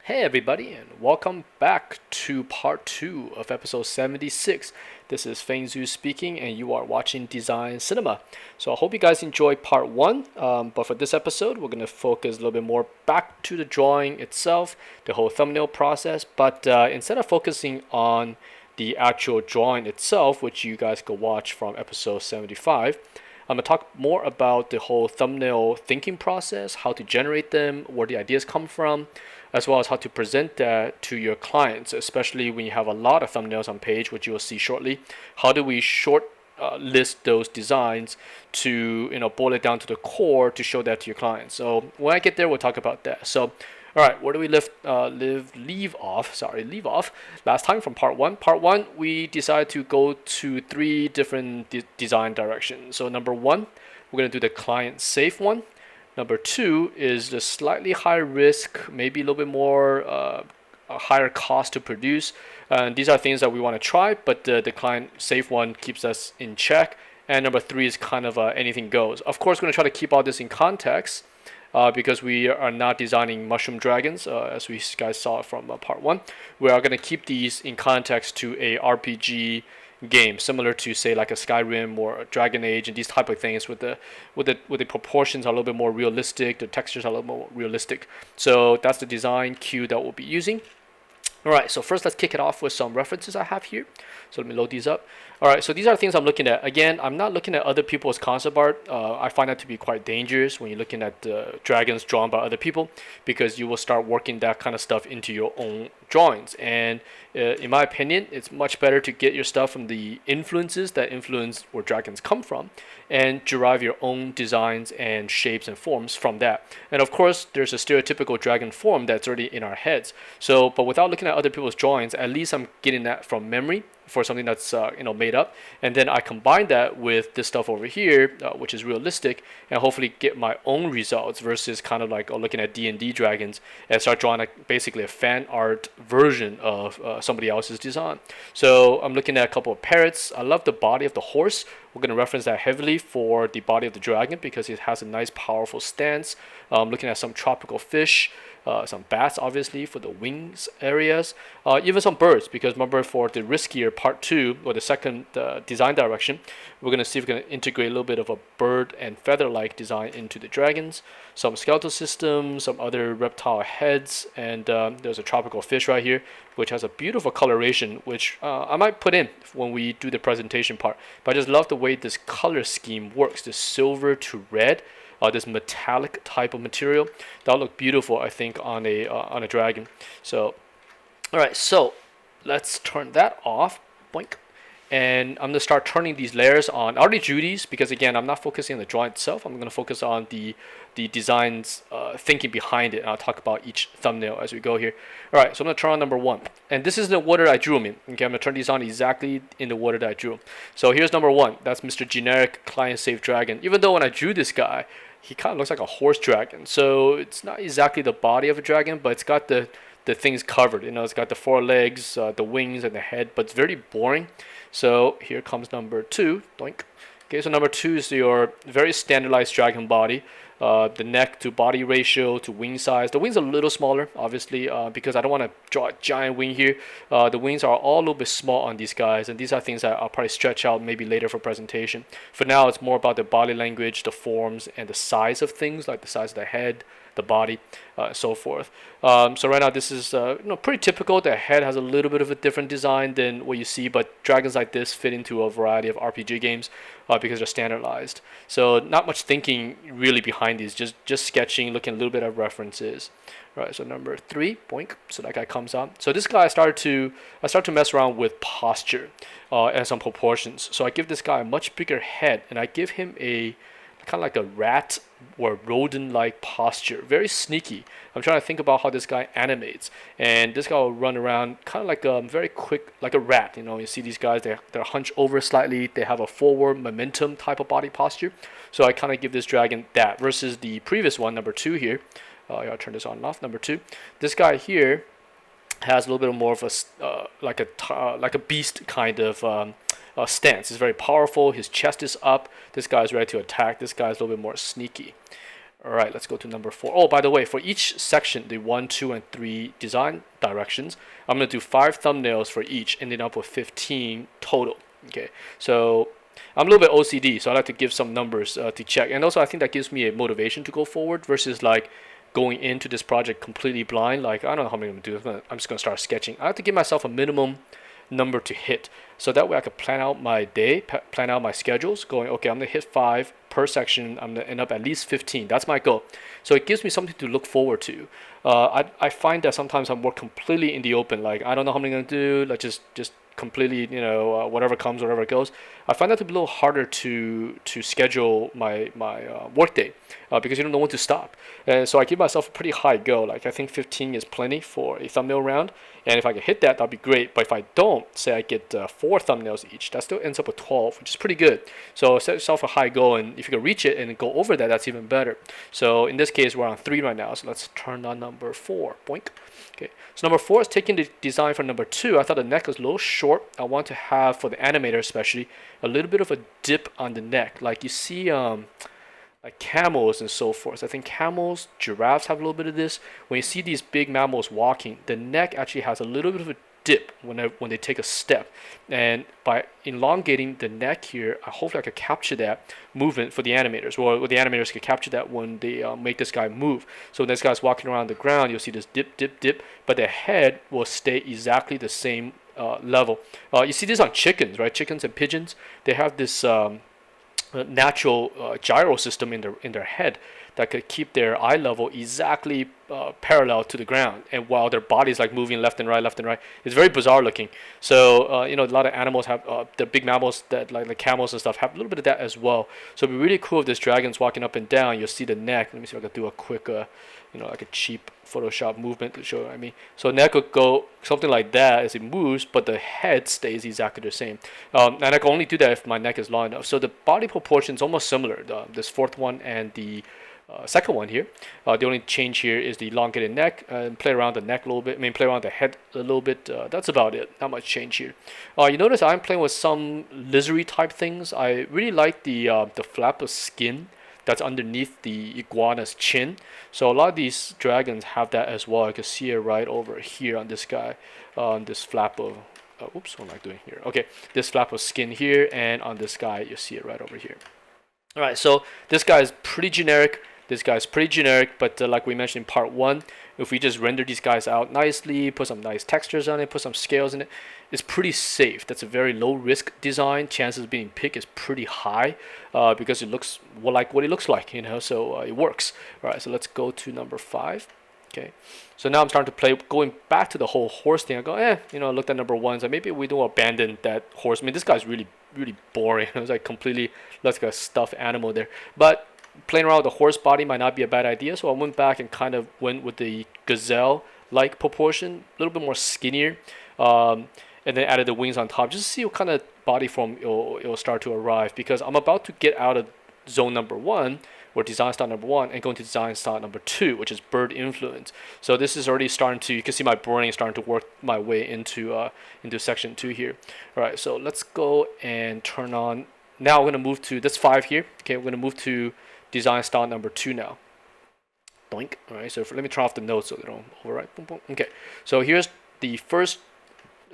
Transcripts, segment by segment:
Hey everybody, and welcome back to part 2 of episode 76. This is Feng Zhu speaking, and you are watching Design Cinema. So I hope you guys enjoyed part 1, but for this episode, we're going to focus a little bit more back to the drawing itself, the whole thumbnail process, but instead of focusing on the actual drawing itself, which you guys go watch from episode 75, I'm going to talk more about the whole thumbnail thinking process, how to generate them, where the ideas come from, as well as how to present that to your clients, especially when you have a lot of thumbnails on page, which you will see shortly. How do we short list those designs to boil it down to the core to show that to your clients? So when I get there, we'll talk about that. So all right, where do we leave off? Last time from part one. Part one, we decided to go to three different design directions. So number one, we're gonna do the client safe one. Number two is the slightly higher risk, maybe a little bit more a higher cost to produce. And these are things that we want to try, but the client safe one keeps us in check. And number three is kind of anything goes. Of course, we're going to try to keep all this in context because we are not designing mushroom dragons, as we guys saw from part one. We are going to keep these in context to a RPG game, similar to say like a Skyrim or a Dragon Age and these type of things, with the proportions are a little bit more realistic, the textures are a little more realistic. So that's the design cue that we'll be using. All right, so first let's kick it off with some references I have here. So let me load these up. All right, so these are things I'm looking at. Again, I'm not looking at other people's concept art. I find that to be quite dangerous when you're looking at dragons drawn by other people, because you will start working that kind of stuff into your own drawings. And in my opinion, it's much better to get your stuff from the influences that influence where dragons come from and derive your own designs and shapes and forms from that. And of course, there's a stereotypical dragon form that's already in our heads. So, but without looking at other people's drawings, at least I'm getting that from memory for something that's made up, and then I combine that with this stuff over here, which is realistic, and hopefully get my own results versus kind of like looking at D&D dragons and start drawing basically a fan art version of somebody else's design. So I'm looking at a couple of parrots. I love the body of the horse. We're going to reference that heavily for the body of the dragon because it has a nice powerful stance. Looking at some tropical fish. Some bats, obviously, for the wings areas, even some birds, because remember, for the riskier part two, or the second design direction, we're going to see if we can integrate a little bit of a bird and feather-like design into the dragons, some skeletal systems, some other reptile heads, and there's a tropical fish right here, which has a beautiful coloration, which I might put in when we do the presentation part. But I just love the way this color scheme works, this silver to red. This metallic type of material that'll look beautiful, I think, on a dragon. So, all right, so let's turn that off. Boink. And I'm gonna start turning these layers on. I already drew these because, again, I'm not focusing on the drawing itself. I'm gonna focus on the designs thinking behind it, and I'll talk about each thumbnail as we go here. All right, so I'm gonna turn on number one, and this is the order I drew them in. Okay, I'm gonna turn these on exactly in the order that I drew them. So here's number one. That's Mr. Generic Client Safe Dragon. Even though when I drew this guy, he kind of looks like a horse dragon. So it's not exactly the body of a dragon, but it's got the things covered. It's got the four legs, the wings, and the head, but it's very boring. So here comes number two. Doink. Okay, so number two is your very standardized dragon body. The neck to body ratio to wing size. The wings are a little smaller, obviously, because I don't want to draw a giant wing here. The wings are all a little bit small on these guys, and these are things that I'll probably stretch out maybe later for presentation. For now, it's more about the body language, the forms, and the size of things, like the size of the head, the body, so forth. So right now this is pretty typical. The head has a little bit of a different design than what you see, but dragons like this fit into a variety of RPG games because they're standardized. So not much thinking really behind these, just sketching, looking a little bit at references. Right, so number three, boink. So that guy comes out. So this guy I start to mess around with posture and some proportions. So I give this guy a much bigger head, and I give him a kind of like a rat or rodent-like posture, very sneaky. I'm trying to think about how this guy animates, and this guy will run around kind of like very quick, like a rat. You see these guys, they're hunched over slightly, they have a forward momentum type of body posture. So I kind of give this dragon that versus the previous one, number two here. I'll turn this on and off. Number two, this guy here has a little bit more of a like a beast kind of stance. He's very powerful. His chest is up. This guy is ready to attack. This guy is a little bit more sneaky. All right, let's go to number 4. Oh, by the way, for each section, the 1, 2, and 3 design directions, I'm going to do 5 thumbnails for each, ending up with 15 total. Okay, so I'm a little bit OCD, so I like to give some numbers to check. And also, I think that gives me a motivation to go forward versus like going into this project completely blind. Like, I don't know how many I'm going to do. I'm just going to start sketching. I have to give myself a minimum number to hit. So that way I could plan out my day, plan out my schedules, going, okay, I'm going to hit 5 per section. I'm going to end up at least 15. That's my goal. So it gives me something to look forward to. I find that sometimes I'm more completely in the open. Like, I don't know how many I'm going to do. Like, just completely, whatever comes, whatever goes. I find that to be a little harder to schedule my work day because you don't know when to stop. And so I give myself a pretty high goal. Like, I think 15 is plenty for a thumbnail round. And if I can hit that, that'd be great. But if I don't, say I get 4 thumbnails each, that still ends up with 12, which is pretty good. So set yourself a high goal, and if you can reach it and go over that, that's even better. So in this case, we're on 3 right now. So let's turn on number 4. Boink. Okay. So number 4 is taking the design for number 2. I thought the neck was a little short. I want to have, for the animator especially, a little bit of a dip on the neck. Like you see like camels and so forth. I think camels, giraffes have a little bit of this. When you see these big mammals walking, the neck actually has a little bit of a dip when they take a step. And by elongating the neck here, hopefully I could capture that movement for the animators. Or the animators can capture that when they make this guy move. So when this guy's walking around the ground, you'll see this dip, dip, dip. But the head will stay exactly the same level. You see this on chickens, right? Chickens and pigeons, they have this natural gyro system in their head that could keep their eye level exactly parallel to the ground, and while their body's like moving left and right. It's very bizarre looking. So a lot of animals have the big mammals that like the camels and stuff have a little bit of that as well. So it'd be really cool if this dragon's walking up and down. You'll see the neck. Let me see if I can do a quick like a cheap Photoshop movement to show what I mean. So neck would go something like that as it moves, but the head stays exactly the same. And I can only do that if my neck is long enough. So the body proportion is almost similar. This 4th one and the second one here. The only change here is the elongated neck, and play around the neck a little bit. Play around the head a little bit. That's about it. Not much change here. You notice I'm playing with some lizard type things. I really like the flap of skin that's underneath the iguana's chin. So a lot of these dragons have that as well. I can see it right over here on this guy, on this flap of. Oops, what am I doing here? Okay, this flap of skin here, and on this guy, you see it right over here. All right, so this guy is pretty generic. This guy's pretty generic, but like we mentioned in part 1, if we just render these guys out nicely, put some nice textures on it, put some scales in it, it's pretty safe. That's a very low risk design. Chances of being picked is pretty high because it looks like what it looks like, so it works. All right, so let's go to number 5. Okay, so now I'm starting to play, going back to the whole horse thing. I go, looked at number 1, so maybe we don't abandon that horse. This guy's really boring. It was like completely looks like a stuffed animal there. But playing around with the horse body might not be a bad idea, so I went back and kind of went with the gazelle-like proportion, a little bit more skinnier, and then added the wings on top just to see what kind of body form it'll start to arrive, because I'm about to get out of zone number 1, or design style number 1, and go into design style number 2, which is bird influence. So this is already starting to, you can see my brain starting to work my way into section 2 here. All right, so let's go and turn on. Now we're going to move to, that's 5 here. Okay, we're going to move to design style number 2 now. Doink. All right, so let me turn off the notes so they don't overwrite. Boom, boom. Okay, so here's the first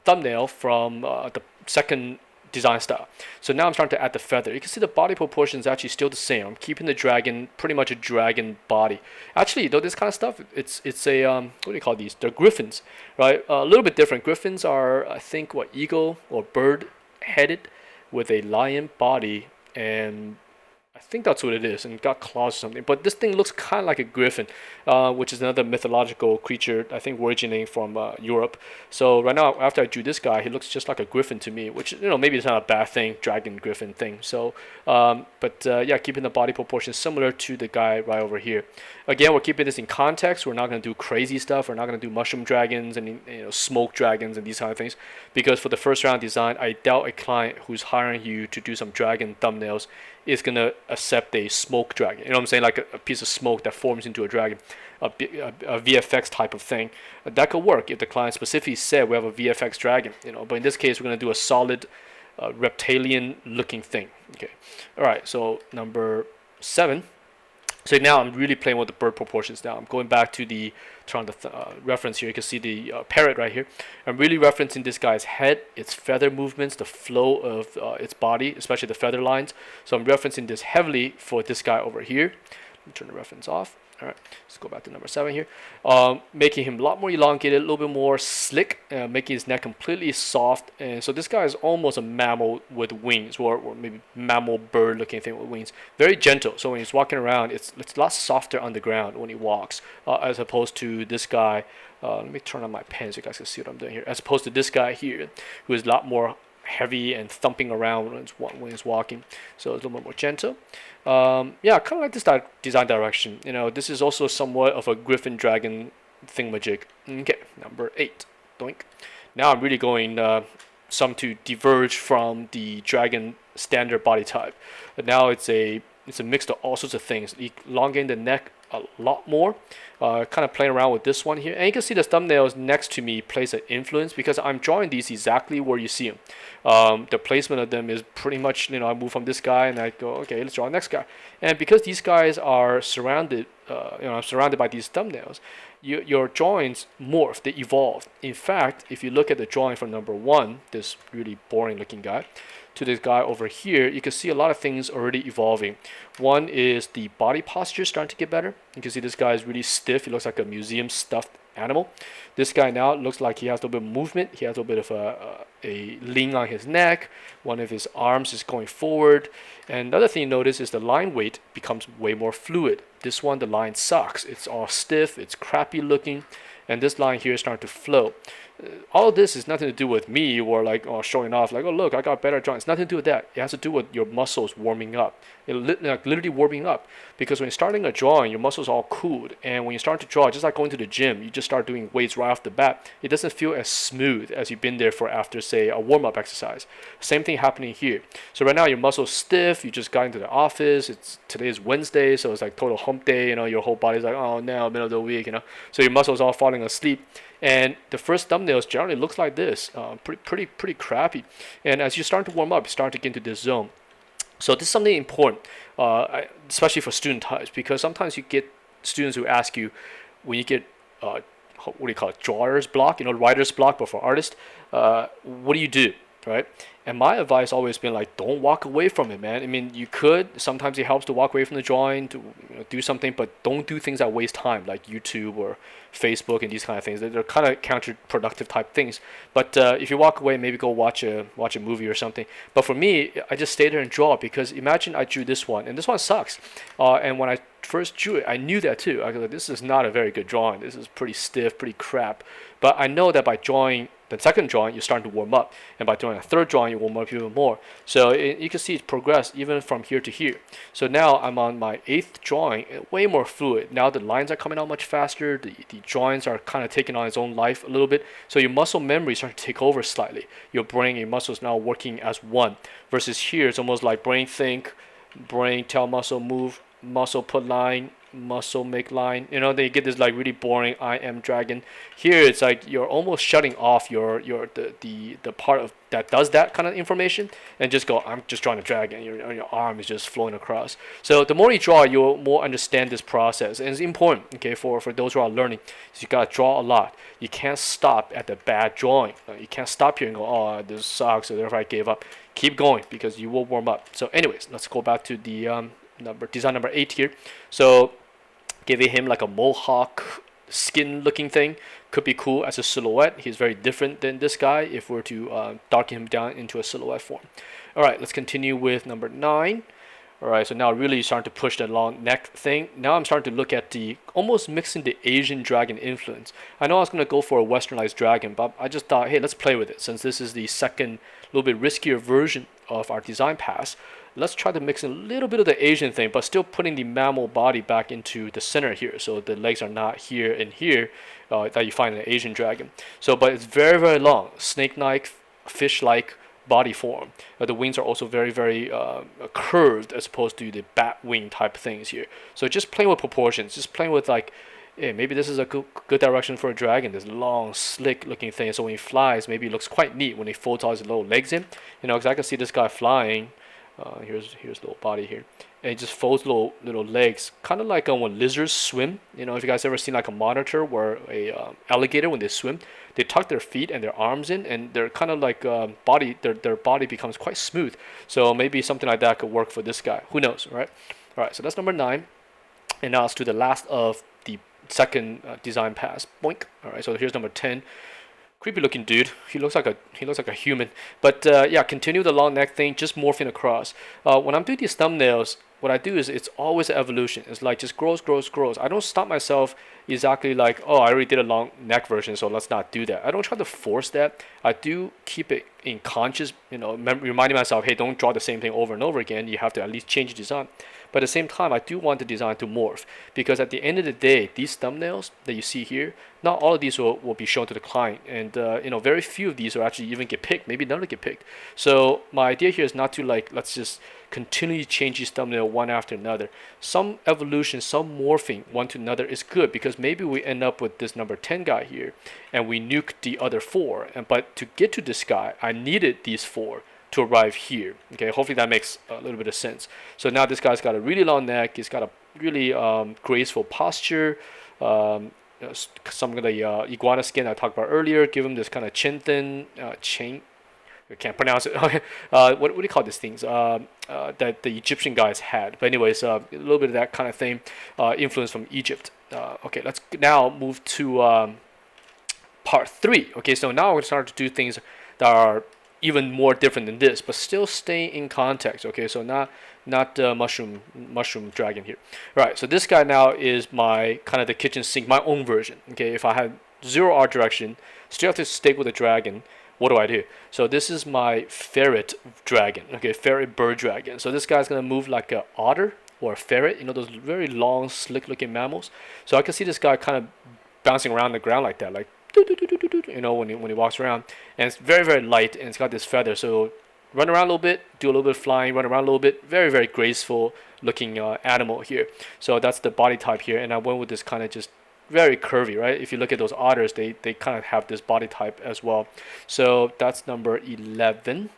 thumbnail from the second design style. So now I'm starting to add the feather. You can see the body proportion is actually still the same. I'm keeping the dragon, pretty much a dragon body. Actually, though, this kind of stuff, it's a what do you call these? They're griffins, right? A little bit different. Griffins are, I think, eagle or bird headed with a lion body, and I think that's what it is, and got claws or something. But this thing looks kind of like a griffin, which is another mythological creature, I think originating from Europe. So right now, after I drew this guy, he looks just like a griffin to me, which, maybe it's not a bad thing, dragon griffin thing. So, yeah, keeping the body proportion similar to the guy right over here. Again, we're keeping this in context. We're not going to do crazy stuff. We're not going to do mushroom dragons and smoke dragons and these kind of things, because for the first round design, I doubt a client who's hiring you to do some dragon thumbnails is going to accept a smoke dragon. You know what I'm saying? Like a piece of smoke that forms into a dragon, a VFX type of thing. That could work if the client specifically said we have a VFX dragon. But in this case, we're going to do a solid reptilian looking thing. Okay. All right. So number 7. So now I'm really playing with the bird proportions now. I'm going back to the trying to reference here. You can see the parrot right here. I'm really referencing this guy's head, its feather movements, the flow of its body, especially the feather lines. So I'm referencing this heavily for this guy over here. Let me turn the reference off. All right, let's go back to number 7 here. Making him a lot more elongated, a little bit more slick, making his neck completely soft. And so this guy is almost a mammal with wings, or maybe mammal bird looking thing with wings. Very gentle. So when he's walking around, it's a lot softer on the ground when he walks, as opposed to this guy. Let me turn on my pen so you guys can see what I'm doing here. As opposed to this guy here, who is a lot more heavy and thumping around when he's walking. So it's a little bit more gentle. Yeah, kind of like this design direction. This is also somewhat of a griffin dragon thingamajig. Okay, number 8. Doink. Now I'm really going some to diverge from the dragon standard body type. But now it's a mix of all sorts of things. Elongating the neck a lot more. Kind of playing around with this one here. And you can see the thumbnails next to me plays an influence because I'm drawing these exactly where you see them. The placement of them is pretty much, I move from this guy and I go, okay, let's draw the next guy. And because these guys are surrounded, I'm surrounded by these thumbnails, your drawings morph, they evolve. In fact, if you look at the drawing from number 1, this really boring looking guy, to this guy over here, you can see a lot of things already evolving. One is the body posture starting to get better. You can see this guy is really stiff. He looks like a museum stuffed animal. This guy now looks like he has a little bit of movement. He has a little bit of a lean on his neck. One of his arms is going forward. And the other thing you notice is the line weight becomes way more fluid. This one, the line sucks. It's all stiff. It's crappy looking. And this line here is starting to flow. All of this is nothing to do with me or like showing off like, oh look, I got better joints. Nothing to do with that. It has to do with your muscles warming up. Literally warming up, because when you're starting a drawing, your muscles are all cooled, and when you start to draw, just like going to the gym, you just start doing weights right off the bat. It doesn't feel as smooth as you've been there for after, say, a warm-up exercise. Same thing happening here. So right now your muscles stiff. You just got into the office. Today is Wednesday, so it's like total hump day. Your whole body's like, oh no, middle of the week. So your muscles all falling asleep. And the first thumbnails generally looks like this, pretty crappy. And as you start to warm up, you start to get into this zone. So this is something important, especially for student types, because sometimes you get students who ask you, when you get what do you call it, drawer's block, writer's block, but for artists, what do you do, right? And my advice always been like, don't walk away from it, man. I mean, you could. Sometimes it helps to walk away from the drawing to do something, but don't do things that waste time, like YouTube or Facebook and these kind of things. They're kind of counterproductive type things. But if you walk away, maybe go watch a movie or something. But for me, I just stay there and draw, because imagine I drew this one, and this one sucks. And when I first drew it, I knew that too. I was like, this is not a very good drawing. This is pretty stiff, pretty crap. But I know that by drawing the second drawing, you're starting to warm up, and by doing a third drawing, you warm up even more. So you can see it progress even from here to here. So now I'm on my 8th drawing, way more fluid. Now the lines are coming out much faster. The drawings are kind of taking on its own life a little bit. So your muscle memory starting to take over slightly. Your brain, your muscles now working as one. Versus here, it's almost like brain think, brain tell muscle move, muscle put line, muscle make line. They get this like really boring I am dragon. Here it's like you're almost shutting off the part of that does that kind of information, and just go, I'm just drawing a dragon. Your arm is just flowing across. So the more you draw, you'll more understand this process, and it's important, okay, for those who are learning. So you gotta draw a lot. You can't stop at the bad drawing. You can't stop here and go, oh, this sucks, so therefore I gave up. Keep going, because you will warm up. So anyways, let's go back to the design number 8 here. So giving him like a mohawk skin looking thing could be cool as a silhouette. He's very different than this guy if we're to darken him down into a silhouette form. All right, let's continue with number 9. All right, so now really starting to push that long neck thing. Now I'm starting to look at almost mixing the Asian dragon influence. I know I was going to go for a westernized dragon, but I just thought, hey, let's play with it. Since this is the second, little bit riskier version of our design pass, let's try to mix in a little bit of the Asian thing, but still putting the mammal body back into the center here. So the legs are not here and here that you find in an Asian dragon. So, but it's very, very long, snake-like, fish-like body form. The wings are also very, very curved as opposed to the bat wing type things here. So just playing with proportions, just playing with like, hey, maybe this is a good direction for a dragon, this long, slick looking thing. So when he flies, maybe it looks quite neat when he folds all his little legs in. Because I can see this guy flying Here's little body here, and it just folds little legs, kind of like when lizards swim. You know, if you guys ever seen like a monitor where a alligator when they swim, they tuck their feet and their arms in, and they're kind of like their body becomes quite smooth. So maybe something like that could work for this guy. Who knows, right? All right, so that's number 9, and now let's do the last of the second design pass. Boink. All right, so here's number 10. Creepy looking dude. He looks like a human. But yeah, continue the long neck thing, just morphing across. When I'm doing these thumbnails, what I do is it's always an evolution. It's like just grows. I don't stop myself exactly like, oh, I already did a long neck version, so let's not do that. I don't try to force that. I do keep it in conscious, reminding myself, hey, don't draw the same thing over and over again. You have to at least change the design. But at the same time, I do want the design to morph, because at the end of the day, these thumbnails that you see here, not all of these will be shown to the client, and very few of these will actually even get picked. Maybe none will get picked. So my idea here is not to let's just continually change these thumbnail one after another. Some evolution, some morphing one to another is good, because maybe we end up with this number 10 guy here, and we nuke the other 4. But to get to this guy, I needed these 4 to arrive here. Okay, hopefully that makes a little bit of sense. So now this guy's got a really long neck. He's got a really graceful posture. Some of the iguana skin I talked about earlier give him this kind of chin thin chain. I can't pronounce it. What do you call these things that the Egyptian guys had? But anyways, a little bit of that kind of thing, influence from Egypt. Okay, let's now move to part 3. Okay, so now we're going to start to do things that are even more different than this, but still stay in context. Okay, so not mushroom dragon here. All right, so this guy now is my kind of the kitchen sink, my own version. Okay, if I had 0 art direction, still have to stick with the dragon, what do I do? So this is my ferret dragon. Okay, ferret bird dragon. So this guy's gonna move like a otter or a ferret. Those very long, slick-looking mammals. So I can see this guy kind of bouncing around the ground like that, like when he walks around, and it's very, very light, and it's got this feather. So run around a little bit, do a little bit of flying, run around a little bit. Very, very graceful looking animal here. So that's the body type here, and I went with this kind of just very curvy, right? If you look at those otters, they kind of have this body type as well. So that's number 11.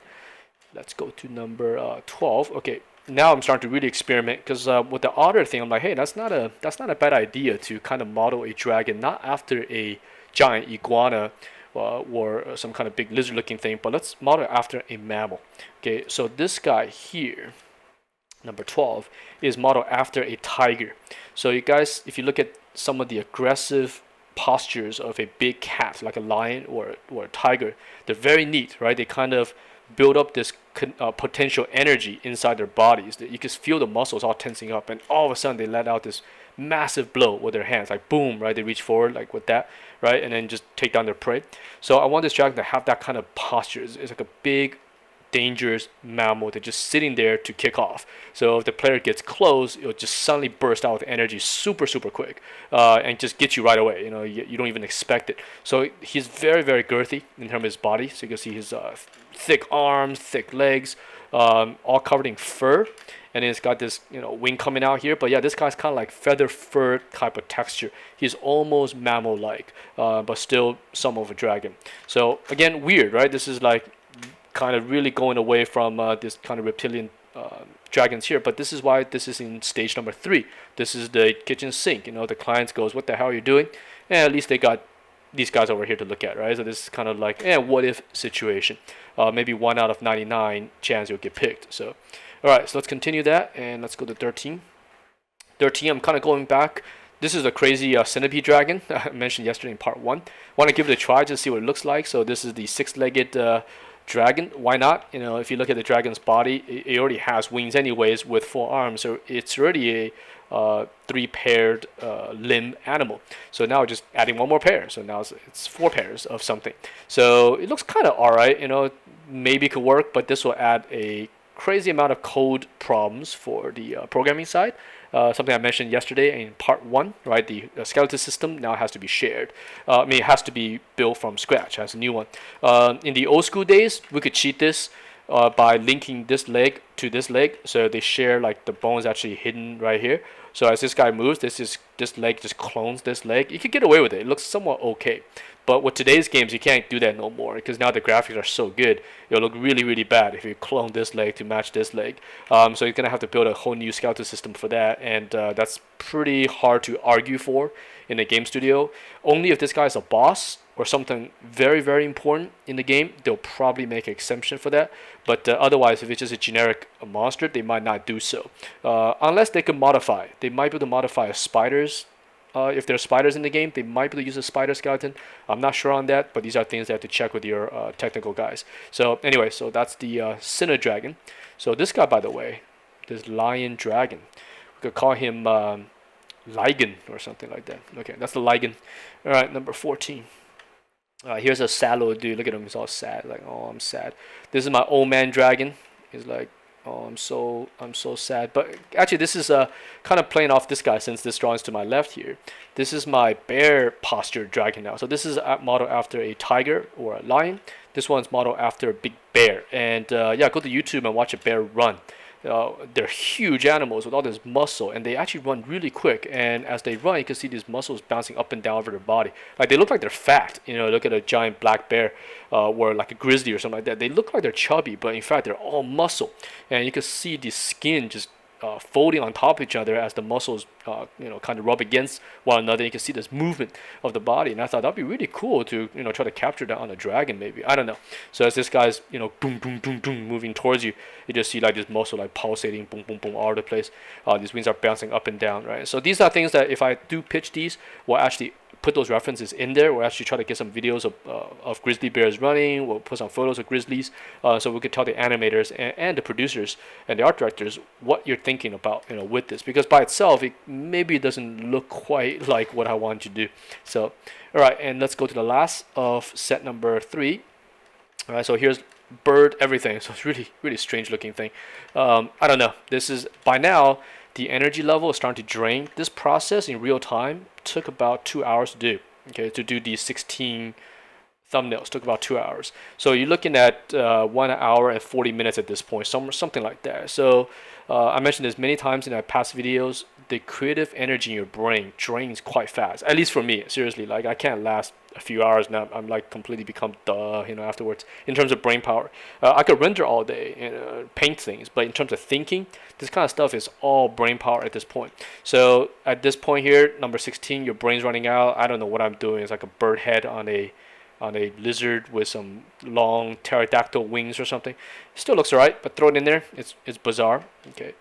Let's go to number 12. Okay, now I'm starting to really experiment, because with the otter thing, I'm like, hey, that's not a bad idea to kind of model a dragon, not after a giant iguana or some kind of big lizard looking thing, but let's model it after a mammal. Okay, so this guy here, number 12, is modeled after a tiger. So you guys, if you look at some of the aggressive postures of a big cat, like a lion or a tiger, they're very neat, right? They kind of build up this potential energy inside their bodies. You can feel the muscles all tensing up, and all of a sudden they let out this massive blow with their hands, like boom, right? They reach forward like with that, right? And then just take down their prey. So I want this dragon to have that kind of posture. It's like a big, dangerous mammal that's just sitting there to kick off. So if the player gets close, it'll just suddenly burst out with energy super quick, and just get you right away. You don't even expect it. So he's very, very girthy in terms of his body. So you can see his thick arms, thick legs, all covered in fur. And then it's got this, wing coming out here. But yeah, this guy's kind of like feather fur type of texture. He's almost mammal-like, but still some of a dragon. So again, weird, right? This is like kind of really going away from this kind of reptilian dragons here. But this is why this is in stage number 3. This is the kitchen sink. The client goes, what the hell are you doing? And at least they got these guys over here to look at, right? So this is kind of like what if situation. Maybe 1 out of 99 chance you'll get picked. So all right, so let's continue that, and let's go to 13. 13, I'm kind of going back. This is a crazy centipede dragon I mentioned yesterday in part 1. Want to give it a try to see what it looks like. So this is the 6-legged dragon. Why not? If you look at the dragon's body, it already has wings anyways with 4 arms. So it's already a 3-paired limb animal. So now just adding 1 more pair. So now it's 4 pairs of something. So it looks kind of alright. Maybe it could work, but this will add a crazy amount of code problems for the programming side. Something I mentioned yesterday in part 1, right? The skeleton system now has to be shared. It has to be built from scratch as a new one. In the old school days, we could cheat this. by linking this leg to this leg, so they share like the bones actually hidden right here. So as this guy moves, this leg just clones this leg. You can get away with it. It looks somewhat okay. But with today's games, you can't do that no more because now the graphics are so good. It'll look really, really bad if you clone this leg to match this leg. So you're gonna have to build a whole new skeleton system for that, and that's pretty hard to argue for in a game studio. Only if this guy's a boss or something very, very important in the game, they'll probably make an exemption for that. But otherwise, if it's just a generic monster, they might not do so. Unless they can modify. They might be able to modify spiders. If there are spiders in the game, they might be able to use a spider skeleton. I'm not sure on that, but these are things that you have to check with your technical guys. So anyway, so that's the Sinner Dragon. So this guy, by the way, this Lion Dragon, we could call him Ligon or something like that. Okay, that's the Ligon. All right, number 14. Here's a sad little dude. Look at him. He's all sad. Like, oh, I'm sad. This is my old man dragon. He's like, oh, I'm so sad. But actually, this is kind of playing off this guy since this drawing's to my left here. This is my bear posture dragon now. So this is modeled after a tiger or a lion. This one's modeled after a big bear. And yeah, go to YouTube and watch a bear run. They're huge animals with all this muscle, and they actually run really quick. And as they run, you can see these muscles bouncing up and down over their body. Like they look like they're fat. You know, look at a giant black bear, or like a grizzly or something like that. They look like they're chubby, but in fact they're all muscle. And you can see the skin just folding on top of each other as the muscles, kind of rub against one another. You can see this movement of the body, and I thought that'd be really cool to, try to capture that on a dragon, maybe. I don't know. So as this guy's, boom, boom, boom, boom, moving towards you, you just see like this muscle like pulsating, boom, boom, boom, all over the place. These wings are bouncing up and down, right? So these are things that if I do pitch these, will actually put those references in there. We'll actually try to get some videos of grizzly bears running. We'll put some photos of grizzlies, so we could tell the animators and the producers and the art directors what you're thinking about, with this. Because by itself, it maybe doesn't look quite like what I want to do. So, all right, and let's go to the last of set number 3. All right, so here's bird everything. So it's really, really strange looking thing. I don't know. This is by now. The energy level is starting to drain. This process in real time took about 2 hours to do. Okay, to do these 16 thumbnails took about 2 hours. So you're looking at 1 hour and 40 minutes at this point, something like that. So I mentioned this many times in my past videos. The creative energy in your brain drains quite fast. At least for me, seriously. Like I can't last a few hours now. I'm like completely become afterwards. In terms of brain power, I could render all day, paint things, but in terms of thinking, this kind of stuff is all brain power at this point. So at this point here, number 16, your brain's running out. I don't know what I'm doing. It's like a bird head on a lizard with some long pterodactyl wings or something. Still looks alright, but throw it in there. It's bizarre. Okay.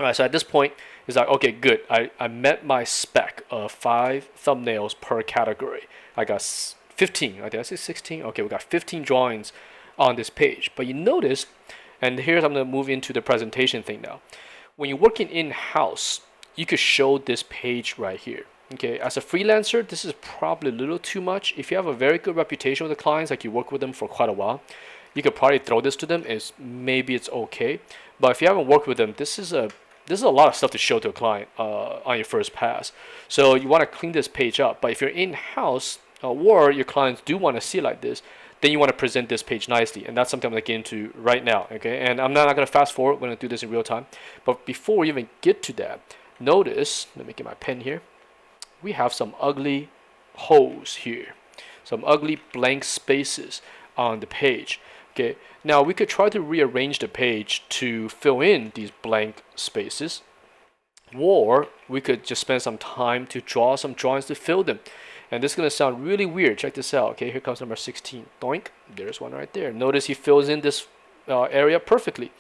Alright, so at this point, it's like, okay, good. I met my spec of 5 thumbnails per category. I got 15. Did I say 16? Okay, we got 15 drawings on this page. But you notice, and here's I'm going to move into the presentation thing now. When you're working in-house, you could show this page right here. Okay, as a freelancer, this is probably a little too much. If you have a very good reputation with the clients, like you work with them for quite a while, you could probably throw this to them. Maybe it's okay. But if you haven't worked with them, this is a lot of stuff to show to a client on your first pass. So you want to clean this page up. But if you're in-house or your clients do want to see like this, then you want to present this page nicely. And that's something I'm going to get into right now. Okay, and I'm not going to fast forward. We're going to do this in real time. But before we even get to that, notice, let me get my pen here. We have some ugly holes here. Some ugly blank spaces on the page. Okay, now we could try to rearrange the page to fill in these blank spaces, or we could just spend some time to draw some drawings to fill them. And this is going to sound really weird. Check this out. Okay, here comes number 16. Doink. There's one right there. Notice he fills in this area perfectly.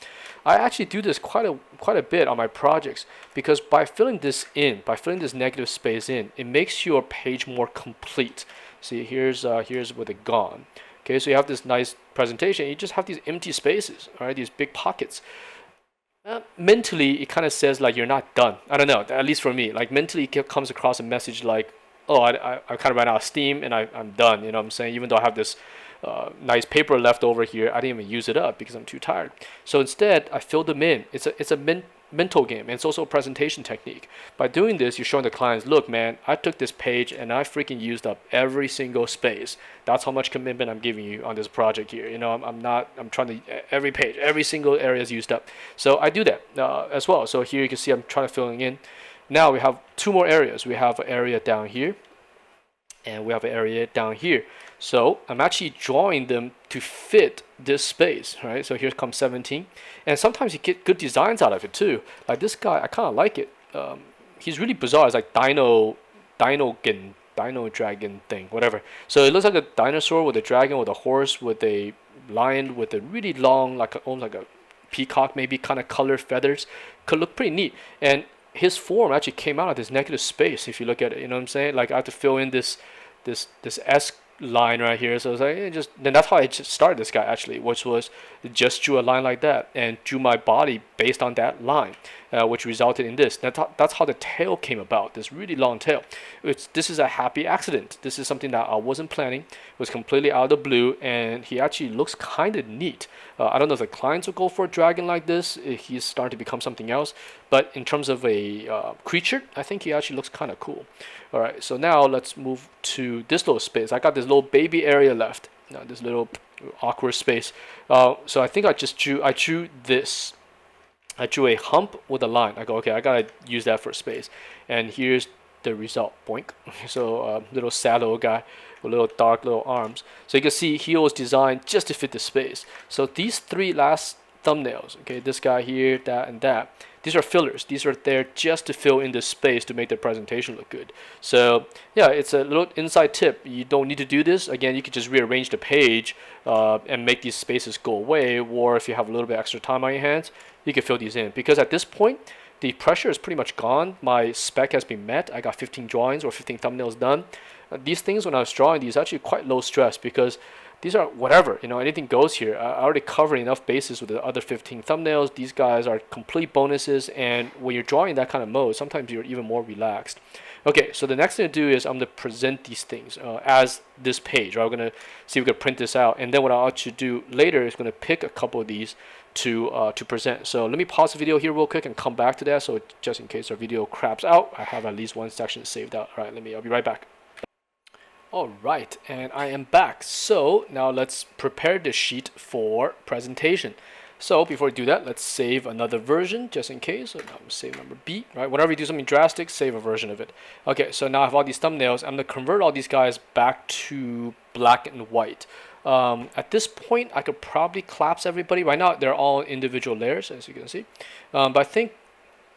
I actually do this quite a bit on my projects, because by filling this negative space in, it makes your page more complete. See, here's with it gone. Okay, so you have this nice presentation. You just have these empty spaces, all right, these big pockets. Mentally, it kind of says like you're not done. I don't know, at least for me. Like mentally, it comes across a message like, oh, I kind of ran out of steam and I'm done. You know what I'm saying? Even though I have this nice paper left over here, I didn't even use it up because I'm too tired. So instead, I filled them in. It's a mental game, and it's also a presentation technique. By doing this, you're showing the clients, look, man, I took this page and I freaking used up every single space. That's how much commitment I'm giving you on this project here. You know, I'm trying to, every page, every single area is used up. So I do that as well. So here you can see I'm trying to filling in. Now we have two more areas. We have an area down here, and we have an area down here. So I'm actually drawing them to fit this space, right? So here comes 17, and sometimes you get good designs out of it too. Like this guy, I kind of like it. He's really bizarre. It's like dino dragon thing, whatever. So it looks like a dinosaur with a dragon, with a horse, with a lion, with a really long, almost like a peacock, maybe kind of colored feathers. Could look pretty neat. And his form actually came out of this negative space. If you look at it, you know what I'm saying? Like I have to fill in this S line right here. So it's like then that's how I just started this guy actually, which was just drew a line like that and drew my body based on that line, which resulted in this. That's how the tail came about. This really long tail. This is a happy accident. This is something that I wasn't planning. It was completely out of the blue, and he actually looks kind of neat. I don't know if the clients will go for a dragon like this. He's starting to become something else. But in terms of a creature, I think he actually looks kind of cool. All right, so now let's move to this little space. I got this little baby area left. This little awkward space. So I think I drew this. I drew a hump with a line. I go, okay, I gotta use that for space. And here's the result. Boink. So little saddle guy with little dark little arms. So you can see he was designed just to fit the space. So these three last thumbnails, okay, this guy here, that, and that, these are fillers. These are there just to fill in the space to make the presentation look good. So yeah, it's a little inside tip. You don't need to do this. Again, you could just rearrange the page and make these spaces go away. Or if you have a little bit extra time on your hands, you can fill these in. Because at this point, the pressure is pretty much gone. My spec has been met. I got 15 drawings or 15 thumbnails done. These things, when I was drawing these, actually quite low stress because these are whatever, you know, anything goes here. I already covered enough bases with the other 15 thumbnails. These guys are complete bonuses, and when you're drawing that kind of mode, sometimes you're even more relaxed. Okay, so the next thing to do is I'm going to present these things as this page. Right? I'm going to see if we can print this out, and then what I'll actually do later is going to pick a couple of these to present. So let me pause the video here real quick and come back to that. So just in case our video craps out, I have at least one section saved out. All right, I'll be right back. All right, and I am back. So now let's prepare the sheet for presentation. So before we do that, let's save another version just in case. So now I'm save number B, right? Whenever you do something drastic, save a version of it. Okay, so now I have all these thumbnails. I'm gonna convert all these guys back to black and white. At this point, I could probably collapse everybody. Right now, they're all individual layers, as you can see. But I think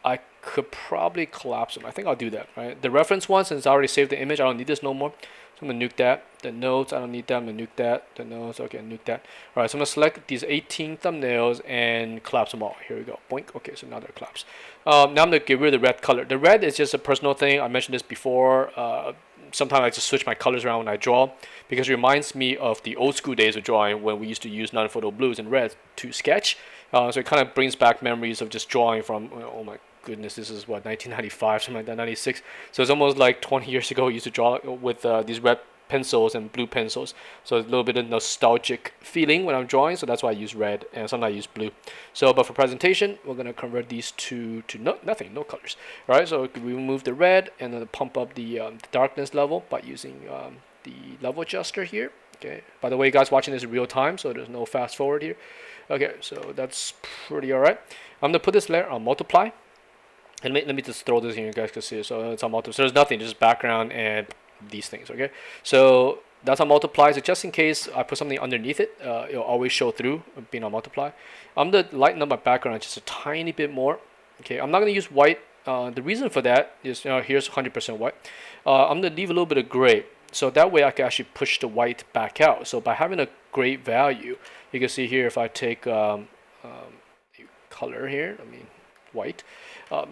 I could probably collapse them. I think I'll do that, right? The reference one, since I already saved the image, I don't need this no more. So I'm gonna nuke that. The notes, I don't need that. I'm gonna nuke that. The notes, okay, nuke that. All right, so I'm gonna select these 18 thumbnails and collapse them all. Here we go. Boink. Okay, so now they're collapsed. Now I'm gonna get rid of the red color. The red is just a personal thing. I mentioned this before. Sometimes I just switch my colors around when I draw because it reminds me of the old school days of drawing when we used to use non-photo blues and reds to sketch. So it kind of brings back memories of just drawing from, oh my goodness, this is what, 1995, something like that, 96. So it's almost like 20 years ago I used to draw with these red pencils and blue pencils. So it's a little bit of nostalgic feeling when I'm drawing, so that's why I use red and sometimes I use blue. So but for presentation, we're gonna convert these to nothing, no colors. All right, so we remove the red and then pump up the darkness level by using the level adjuster here. Okay, by the way, you guys watching this in real time, so there's no fast forward here. Okay, so that's pretty all right. I'm gonna put this layer on multiply. And let me just throw this in, you guys can see it. So it's on multiply. So there's nothing, just background and these things, okay? So that's on multiply. So just in case I put something underneath it, it'll always show through being on multiply. I'm going to lighten up my background just a tiny bit more. Okay, I'm not going to use white. The reason for that is, here's 100% white. I'm going to leave a little bit of gray. So that way I can actually push the white back out. So by having a gray value, you can see here if I take color here, white,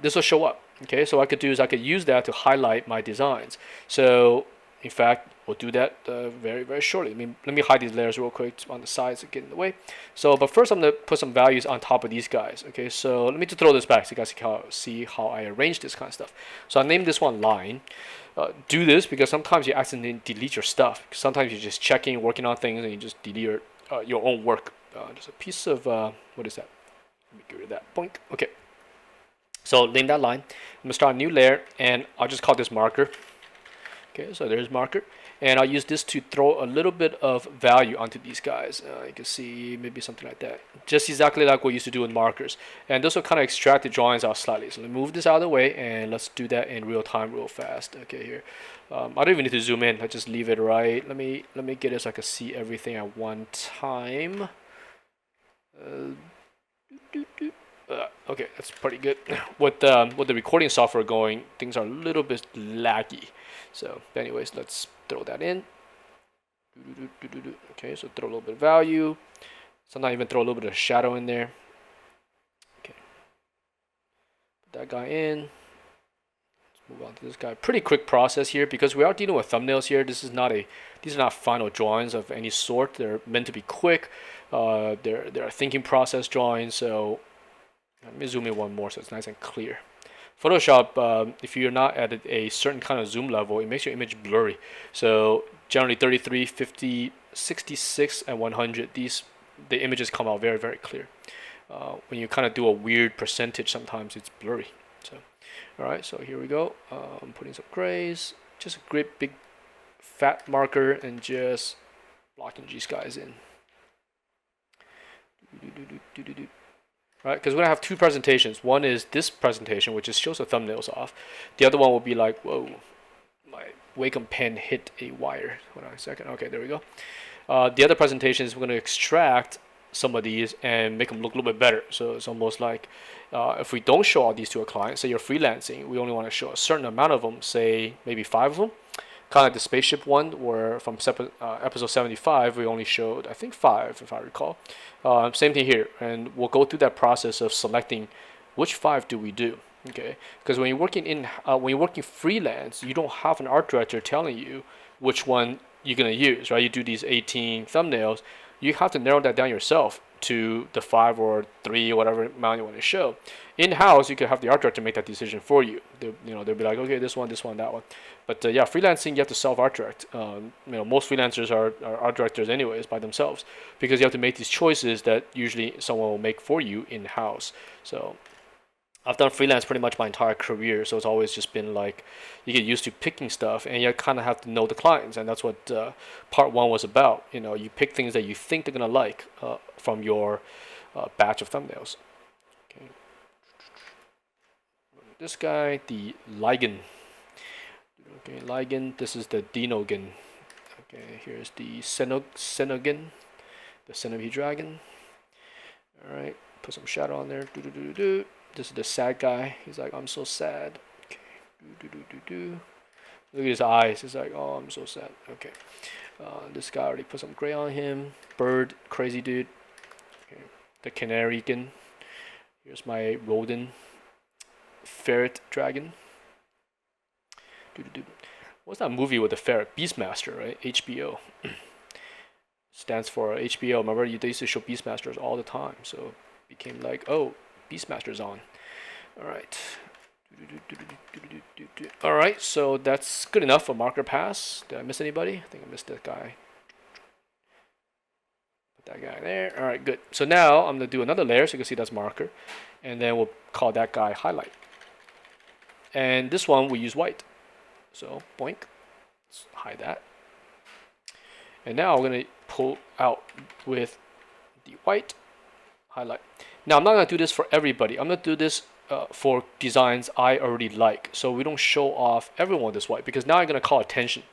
this will show up. Okay, so what I could do is I could use that to highlight my designs. So in fact, we'll do that very, very shortly. Let me hide these layers real quick on the sides to get in the way. So, but first I'm going to put some values on top of these guys. Okay, so let me just throw this back so you guys can see how I arrange this kind of stuff. So I named this one line. Do this because sometimes you accidentally delete your stuff. Sometimes you're just checking, working on things, and you just delete your own work. Just a piece of, what is that? Let me get rid of that. Boink. Okay. So name that line. I'm gonna start a new layer, and I'll just call this marker. Okay, so there's marker, and I'll use this to throw a little bit of value onto these guys. You can see maybe something like that, just exactly like what we used to do with markers. And this will kind of extract the drawings out slightly. So let me move this out of the way, and let's do that in real time, real fast. Okay, here. I don't even need to zoom in. I just leave it right. Let me get it so I can see everything at one time. Okay, that's pretty good. With the recording software going, things are a little bit laggy. So, anyways, let's throw that in. Okay, so throw a little bit of value. Sometimes even throw a little bit of shadow in there. Okay, put that guy in. Let's move on to this guy. Pretty quick process here because we are dealing with thumbnails here. These are not final drawings of any sort. They're meant to be quick. They're thinking process drawings. So let me zoom in one more so it's nice and clear. Photoshop, if you're not at a certain kind of zoom level, it makes your image blurry. So generally 33, 50, 66, and 100, the images come out very, very clear. When you kind of do a weird percentage, sometimes it's blurry. So, all right, so here we go. I'm putting some grays, just a great big fat marker, and just blocking these guys in. Right, because we're gonna have two presentations. One is this presentation, which just shows the thumbnails off. The other one will be like, whoa, my Wacom pen hit a wire. Hold on a second. Okay, there we go. The other presentation is we're gonna extract some of these and make them look a little bit better. So it's almost like if we don't show all these to a client, say you're freelancing, we only want to show a certain amount of them, say maybe 5 of them. Kind of like the spaceship one, where from episode 75, we only showed, I think, 5, if I recall. Same thing here, and we'll go through that process of selecting which 5 do we do. Okay, because when you're working freelance, you don't have an art director telling you which one you're gonna use, right? You do these 18 thumbnails, you have to narrow that down yourself to the 5 or 3, whatever amount you want to show. In-house, you can have the art director make that decision for you. They'll be like, okay, this one, that one. But yeah, freelancing, you have to self-art direct. Most freelancers are art directors anyways by themselves because you have to make these choices that usually someone will make for you in-house. So I've done freelance pretty much my entire career, so it's always just been like you get used to picking stuff, and you kind of have to know the clients, and that's what part 1 was about. You pick things that you think they're gonna like from your batch of thumbnails. Okay. This guy, the Ligan. Okay, Ligan. This is the Dinogan. Okay, here's the Cenogan, the Centipede Dragon. All right, put some shadow on there. This is the sad guy. He's like, I'm so sad. Okay. Look at his eyes. He's like, oh, I'm so sad. Okay. This guy already put some gray on him. Bird, crazy dude. Okay. The Canary-gan. Here's my rodent. Ferret dragon. What's that movie with the ferret? Beastmaster, right? HBO. Stands for HBO. Remember, they used to show Beastmasters all the time. So it became like, oh, Beastmaster's on. Alright. Alright, so that's good enough for marker pass. Did I miss anybody? I think I missed that guy. Put that guy there. Alright, good. So now I'm going to do another layer so you can see that's marker. And then we'll call that guy highlight. And this one we use white. So boink. Let's hide that. And now we're going to pull out with the white highlight. Now I'm not going to do this for everybody. I'm going to do this for designs I already like. So we don't show off everyone this white because now I'm going to call attention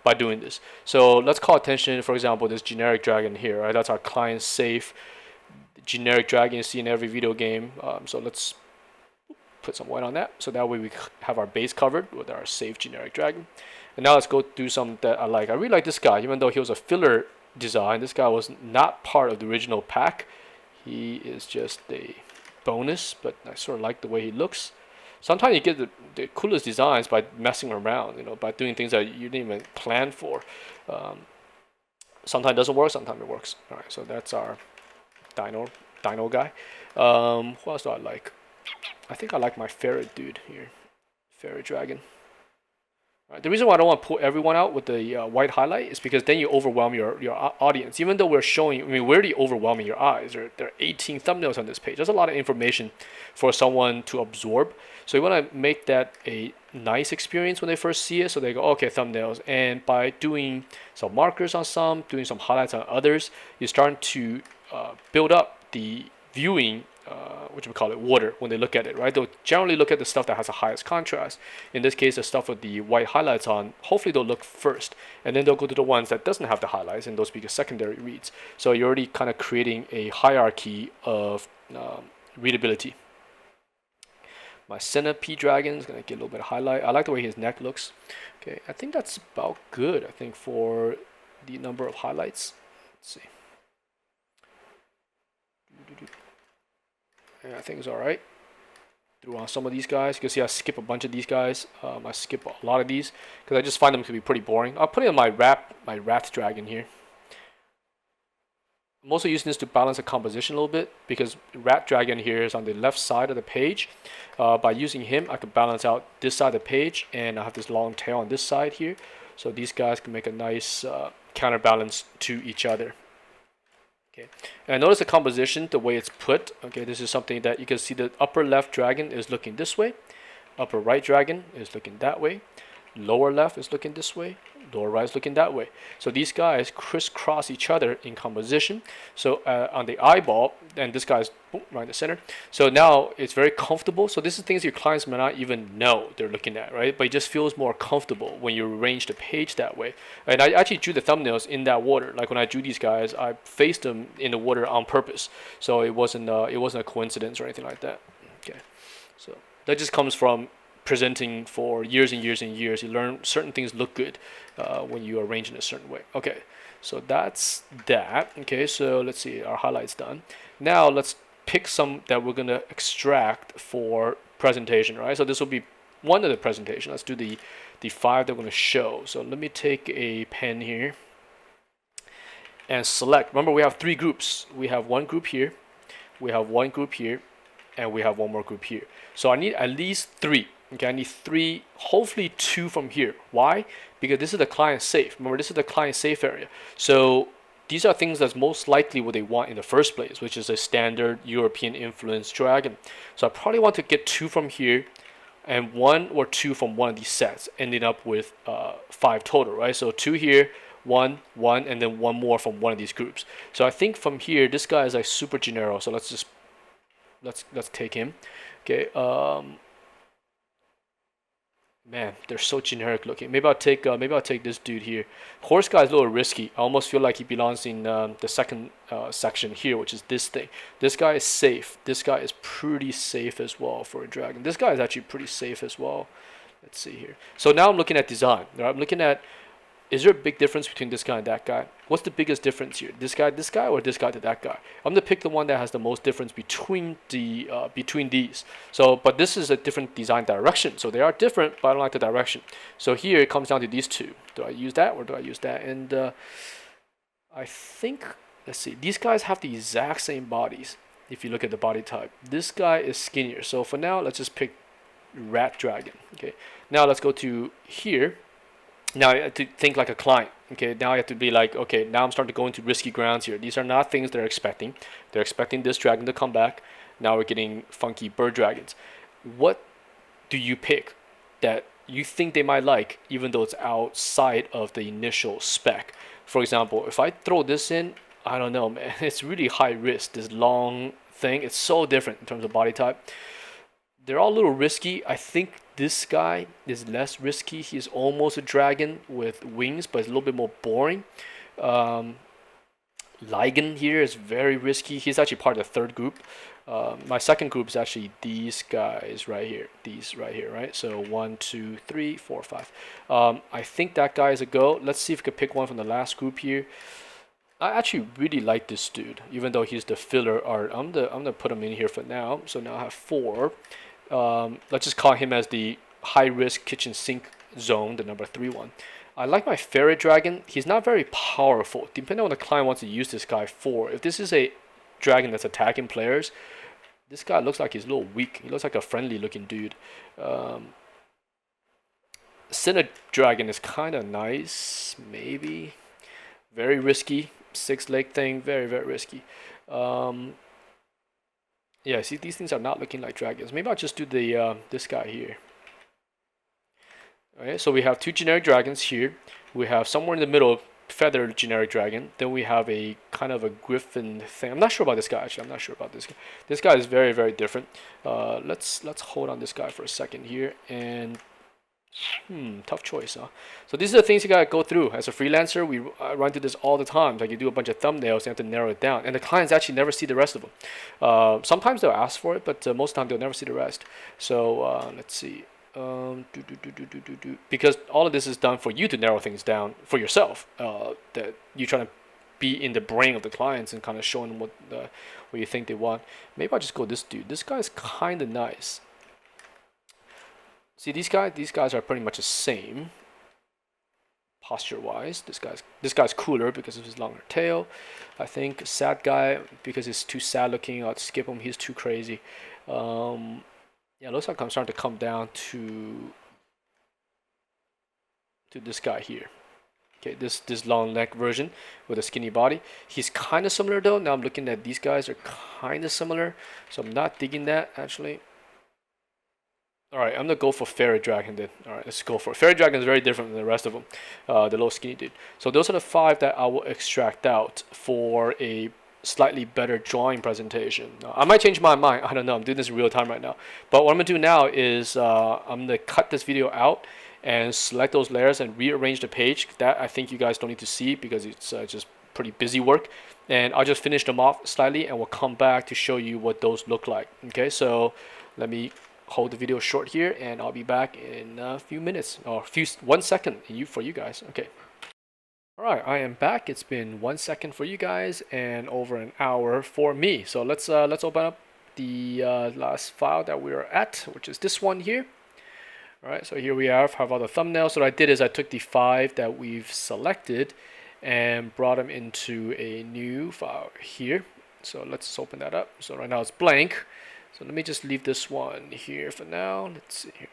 by doing this. So let's call attention, for example, this generic dragon here, right? That's our client safe generic dragon you see in every video game. So let's put some white on that. So that way we have our base covered with our safe generic dragon. And now let's go do something that I like. I really like this guy, even though he was a filler design. This guy was not part of the original pack. He is just a bonus, but I sort of like the way he looks. Sometimes you get the coolest designs by messing around, by doing things that you didn't even plan for. Sometimes it doesn't work, sometimes it works. All right, so that's our dino guy. What else do I like? I think I like my ferret dude here. Ferret dragon. Right? The reason why I don't want to pull everyone out with the white highlight is because then you overwhelm your audience. Even though we're showing, I mean, we're already overwhelming your eyes. There are 18 thumbnails on this page. There's a lot of information for someone to absorb. So you want to make that a nice experience when they first see it. So they go, okay, thumbnails. And by doing some markers on some, doing some highlights on others, you're starting to build up the viewing what we call it, water when they look at it, right? They'll generally look at the stuff that has the highest contrast. In this case, the stuff with the white highlights on, hopefully they'll look first, and then they'll go to the ones that doesn't have the highlights, and those be the secondary reads. So you're already kind of creating a hierarchy of readability. My centipede dragon is gonna get a little bit of highlight. I like the way his neck looks. Okay, I think that's about good. I think for the number of highlights. Let's see. Yeah, I think it's all right. Through on some of these guys, you can see I skip a bunch of these guys. I skip a lot of these because I just find them to be pretty boring. I'll put it on my rat dragon here. I'm also using this to balance the composition a little bit because rat dragon here is on the left side of the page. By using him, I can balance out this side of the page, and I have this long tail on this side here. So these guys can make a nice counterbalance to each other. Okay, and notice the composition, the way it's put. Okay, this is something that you can see. The upper left dragon is looking this way, upper right dragon is looking that way, lower left is looking this way, lower right is looking that way. So these guys crisscross each other in composition. So on the eyeball, and this guy's right in the center. So now it's very comfortable. So this is things your clients may not even know they're looking at, right? But it just feels more comfortable when you arrange the page that way. And I actually drew the thumbnails in that order. Like when I drew these guys, I faced them in the order on purpose. So it wasn't a coincidence or anything like that. Okay, so that just comes from presenting for years and years and years. You learn certain things look good when you arrange in a certain way. Okay, so that's that. Okay, so let's see, our highlights done. Now let's pick some that we're gonna extract for presentation, right? So this will be one of the presentation. Let's do the 5 that we're gonna show. So let me take a pen here and select. Remember, we have 3 groups. We have one group here, we have one group here, and we have one more group here. So I need at least 3. Okay, I need 3, hopefully 2 from here. Why? Because this is the client safe. Remember, this is the client safe area. So these are things that's most likely what they want in the first place, which is a standard European influence dragon. So I probably want to get 2 from here and 1 or 2 from one of these sets, ending up with 5 total, right? So 2 here, 1, 1, and then 1 more from one of these groups. So I think from here, this guy is like super generic. So let's take him. Okay. Man, they're so generic looking. Maybe I'll take this dude here. Horse guy is a little risky. I almost feel like he belongs in the second section here, which is this thing. This guy is safe. This guy is pretty safe as well for a dragon. This guy is actually pretty safe as well. Let's see here. So now I'm looking at design. Right? I'm looking at, is there a big difference between this guy and that guy? What's the biggest difference here? This guy, or this guy to that guy? I'm gonna pick the one that has the most difference between between these. So, but this is a different design direction. So they are different, but I don't like the direction. So here it comes down to these 2. Do I use that or do I use that? And I think, let's see, these guys have the exact same bodies. If you look at the body type, this guy is skinnier. So for now, let's just pick rat dragon. Okay. Now let's go to here. Now I have to think like a client. Okay, now I have to be like, okay, now I'm starting to go into risky grounds here. These are not things they're expecting. They're expecting this dragon to come back. Now we're getting funky bird dragons. What do you pick that you think they might like, even though it's outside of the initial spec? For example, if I throw this in, I don't know, man. It's really high risk, this long thing. It's so different in terms of body type. They're all a little risky. I think this guy is less risky. He's almost a dragon with wings, but it's a little bit more boring. Ligon here is very risky. He's actually part of the 3rd group. My second group is actually these guys right here. These right here, right? So 1, 2, 3, 4, 5. I think that guy is a go. Let's see if we can pick one from the last group here. I actually really like this dude, even though he's the filler art. I'm gonna put him in here for now. So now I have 4. Let's just call him as the high risk kitchen sink zone, the number 3 one. I like my ferret dragon. He's not very powerful, depending on what the client wants to use this guy for. If this is a dragon that's attacking players, this guy looks like he's a little weak. He looks like a friendly looking dude. Cine Dragon is kind of nice, maybe. Very risky. 6 leg thing, very, very risky. Um, yeah, see, these things are not looking like dragons. Maybe I'll just do the this guy here. Alright, so we have 2 generic dragons here. We have somewhere in the middle feathered generic dragon. Then we have a kind of a griffin thing. I'm not sure about this guy actually. I'm not sure about this guy. This guy is very, very different. Let's hold on this guy for a second here and tough choice, huh? So these are the things you gotta go through as a freelancer. We run through this all the time. Like you do a bunch of thumbnails, you have to narrow it down, and the clients actually never see the rest of them. Sometimes they'll ask for it, but most of the time they'll never see the rest. So let's see. Because all of this is done for you to narrow things down for yourself. That you're trying to be in the brain of the clients and kind of showing them what you think they want. Maybe I'll just go this dude. This guy's kind of nice. See, these guys are pretty much the same posture-wise. This guy's cooler because of his longer tail. I think sad guy because he's too sad looking. I'll skip him. He's too crazy. Yeah, looks like I'm starting to come down to this guy here. Okay, this long neck version with a skinny body. He's kind of similar though. Now I'm looking at these guys are kind of similar, so I'm not digging that actually. All right, I'm gonna go for Fairy Dragon then. All right, let's go for it. Fairy Dragon is very different than the rest of them, the little skinny dude. So those are the 5 that I will extract out for a slightly better drawing presentation. I might change my mind. I don't know. I'm doing this in real time right now. But what I'm gonna do now is I'm gonna cut this video out and select those layers and rearrange the page. That I think you guys don't need to see because it's just pretty busy work. And I'll just finish them off slightly, and we'll come back to show you what those look like. Okay, so let me hold the video short here, and I'll be back in a few minutes or 1 second for you guys. Okay. All right, I am back. It's been 1 second for you guys and over an hour for me. So let's open up the last file that we are at, which is this one here. All right, so here we have all the thumbnails. So what I did is I took the 5 that we've selected and brought them into a new file here. So let's open that up. So right now it's blank. So let me just leave this one here for now. Let's see here.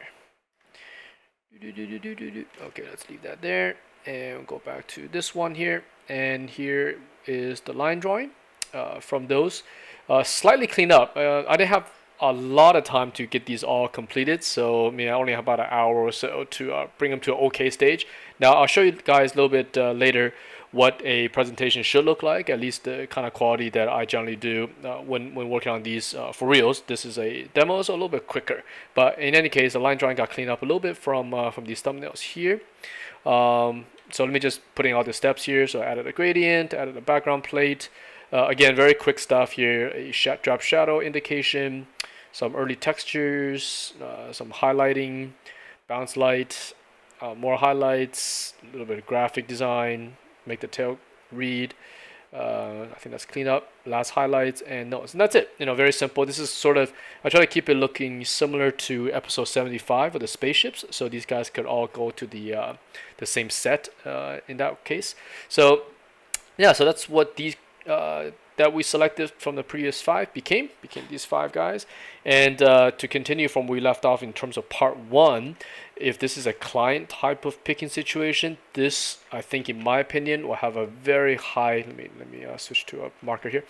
Okay, let's leave that there. And we'll go back to this one here. And here is the line drawing from those. Slightly cleaned up. I didn't have a lot of time to get these all completed. So I mean, I only have about an hour or so to bring them to an okay stage. Now I'll show you guys a little bit later what a presentation should look like, at least the kind of quality that I generally do when working on these for reals. This is a demo, so a little bit quicker. But in any case, the line drawing got cleaned up a little bit from these thumbnails here. So let me just put in all the steps here. So I added a gradient, added a background plate. Again, very quick stuff here. A drop shadow indication, some early textures, some highlighting, bounce light, more highlights, a little bit of graphic design, make the tail read. I think that's clean up. Last highlights and notes, and that's it. You know, very simple. This is sort of, I try to keep it looking similar to episode 75 of the spaceships, so these guys could all go to the same set in that case. So yeah, so that's what these that we selected from the previous 5 became these 5 guys. And to continue from where we left off in terms of part 1, if this is a client type of picking situation, this, I think in my opinion, will have a very high, let me switch to a marker here.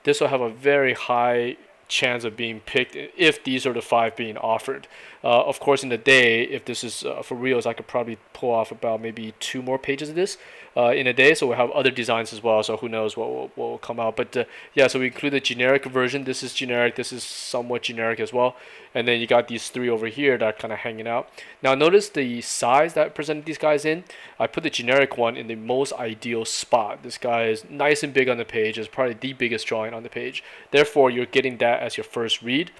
This will have a very high chance of being picked if these are the 5 being offered. Of course, in the day, if this is for reals, I could probably pull off about maybe 2 more pages of this in a day. So we'll have other designs as well. So who knows what will come out. But yeah, so we include a generic version. This is generic. This is somewhat generic as well. And then you got these 3 over here that are kind of hanging out. Now notice the size that I presented these guys in. I put the generic one in the most ideal spot. This guy is nice and big on the page. It's probably the biggest drawing on the page. Therefore, you're getting that as your first read.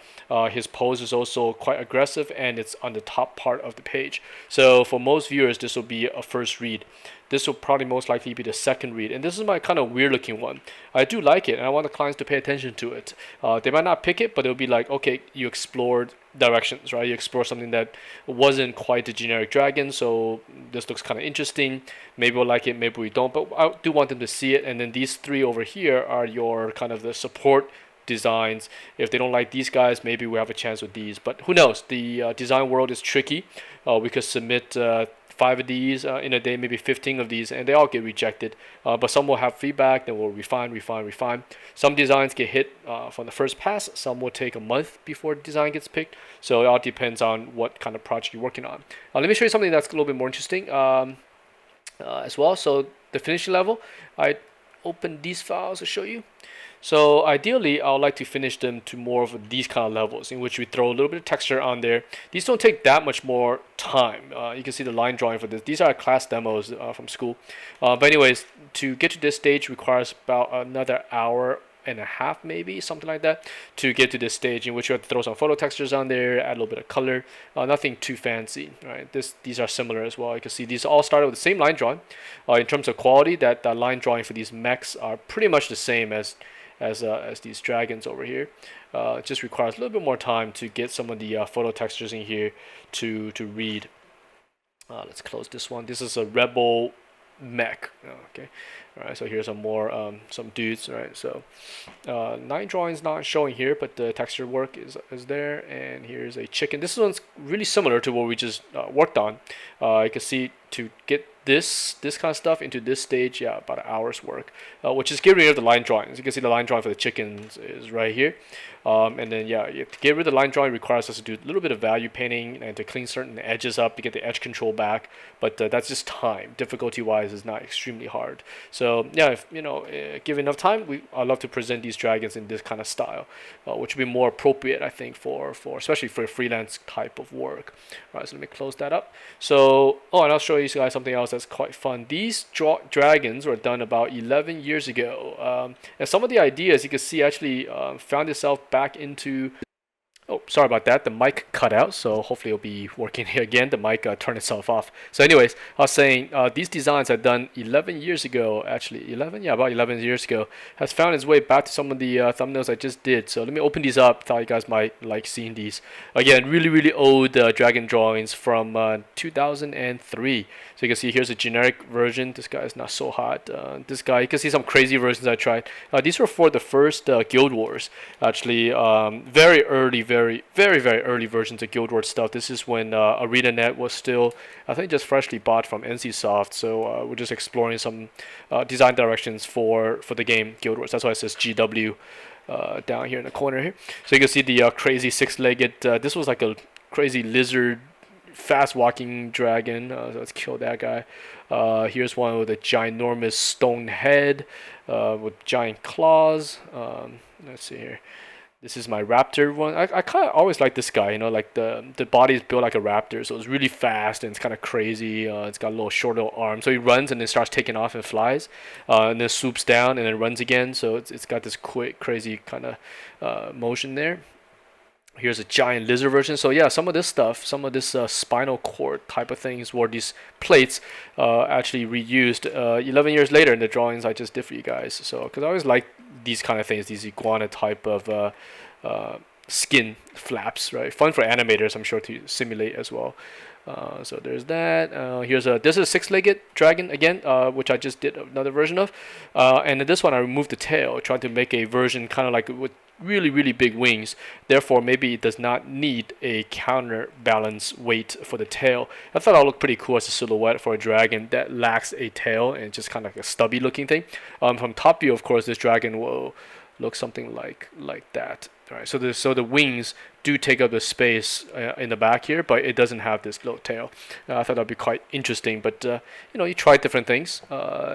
His pose is also quite aggressive, and it's on the top part of the page. So for most viewers, this will be a first read. This will probably most likely be the second read. And this is my kind of weird looking one. I do like it, and I want the clients to pay attention to it. They might not pick it, but it'll be like, okay, you explored directions, right? You explore something that wasn't quite the generic dragon, so this looks kind of interesting. Maybe we'll like it, maybe we don't, but I do want them to see it. And then these 3 over here are your kind of the support designs. If they don't like these guys, maybe we have a chance with these, but who knows? The design world is tricky. We could submit 5 of these in a day, maybe 15 of these, and they all get rejected. But some will have feedback, then we'll refine. Some designs get hit from the first pass. Some will take a month before the design gets picked. So it all depends on what kind of project you're working on. Let me show you something that's a little bit more interesting as well. So the finishing level, I opened these files to show you. So ideally, I would like to finish them to more of these kind of levels in which we throw a little bit of texture on there. These don't take that much more time. You can see the line drawing for this. These are class demos from school. But anyways, to get to this stage requires about another hour and a half, maybe something like that, to get to this stage in which you have to throw some photo textures on there, add a little bit of color. Nothing too fancy, right? These are similar as well. You can see these all started with the same line drawing. In terms of quality, that line drawing for these mechs are pretty much the same as these dragons over here. It just requires a little bit more time to get some of the photo textures in here to read. Let's close this one. This is a rebel mech. Okay, all right. So here's some more some dudes. Right. So line drawing is not showing here, but the texture work is there. And here's a chicken. This one's really similar to what we just worked on. You can see to get this kind of stuff into this stage, yeah, about an hour's work, which is getting rid of the line drawings. You can see the line drawing for the chickens is right here. And then, yeah, to get rid of the line drawing requires us to do a little bit of value painting and to clean certain edges up to get the edge control back. But that's just time. Difficulty-wise, is not extremely hard. So, yeah, if given enough time, I love to present these dragons in this kind of style, which would be more appropriate, I think, for especially for a freelance type of work. All right, so let me close that up. So, and I'll show you guys something else that's quite fun. These dragons were done about 11 years ago. And some of the ideas you can see actually found itself back into... Oh, sorry about that. The mic cut out, so hopefully it'll be working here again. The mic turned itself off. So anyways, I was saying these designs are done 11 years ago. Actually, 11? Yeah, about 11 years ago. Has found its way back to some of the thumbnails I just did. So let me open these up. Thought you guys might like seeing these. Again, really, really old dragon drawings from 2003. So you can see here's a generic version. This guy is not so hot. This guy, you can see some crazy versions I tried. These were for the first Guild Wars. Actually, very very early versions of Guild Wars stuff. This is when ArenaNet was still, I think, just freshly bought from NCSoft. So we're just exploring some design directions for the game Guild Wars. That's why it says GW down here in the corner here. So you can see the crazy six-legged. This was like a crazy lizard, fast-walking dragon. So let's kill that guy. Here's one with a ginormous stone head with giant claws. Let's see here. This is my raptor one. I kind of always like this guy, like the body is built like a raptor, so it's really fast and it's kind of crazy. It's got a little short little arm, so he runs and then starts taking off and flies, and then swoops down and then runs again. So it's got this quick, crazy kind of motion there. Here's a giant lizard version. So yeah, some of this stuff, some of this spinal cord type of things, where these plates actually reused 11 years later in the drawings I just did for you guys. So because I always like these kind of things, these iguana type of skin flaps, right? Fun for animators, I'm sure, to simulate as well. So there's that. This is a six-legged dragon again, which I just did another version of. And in this one, I removed the tail, trying to make a version kind of like with really, really big wings. Therefore, maybe it does not need a counterbalance weight for the tail. I thought it looked pretty cool as a silhouette for a dragon that lacks a tail and just kind of like a stubby looking thing. From top view, of course, this dragon will look something like that. All right, so the wings do take up the space in the back here, but it doesn't have this little tail. I thought that'd be quite interesting, but you try different things.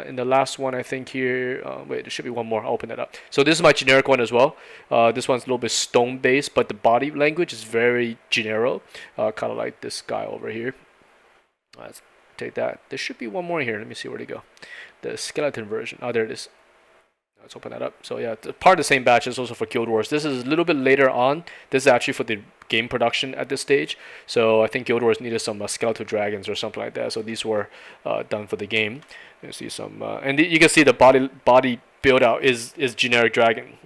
In the last one, I think here, wait, there should be one more. I'll open that up. So this is my generic one as well. This one's a little bit stone based, but the body language is very generic, kind of like this guy over here. Let's take that. There should be one more here. Let me see where to go. The skeleton version. Oh, there it is. Let's open that up. So yeah, part of the same batch is also for Guild Wars. This is a little bit later on. This is actually for the game production at this stage. So I think Guild Wars needed some skeletal dragons or something like that. So these were done for the game. You see some, and you can see the body build out is generic dragon,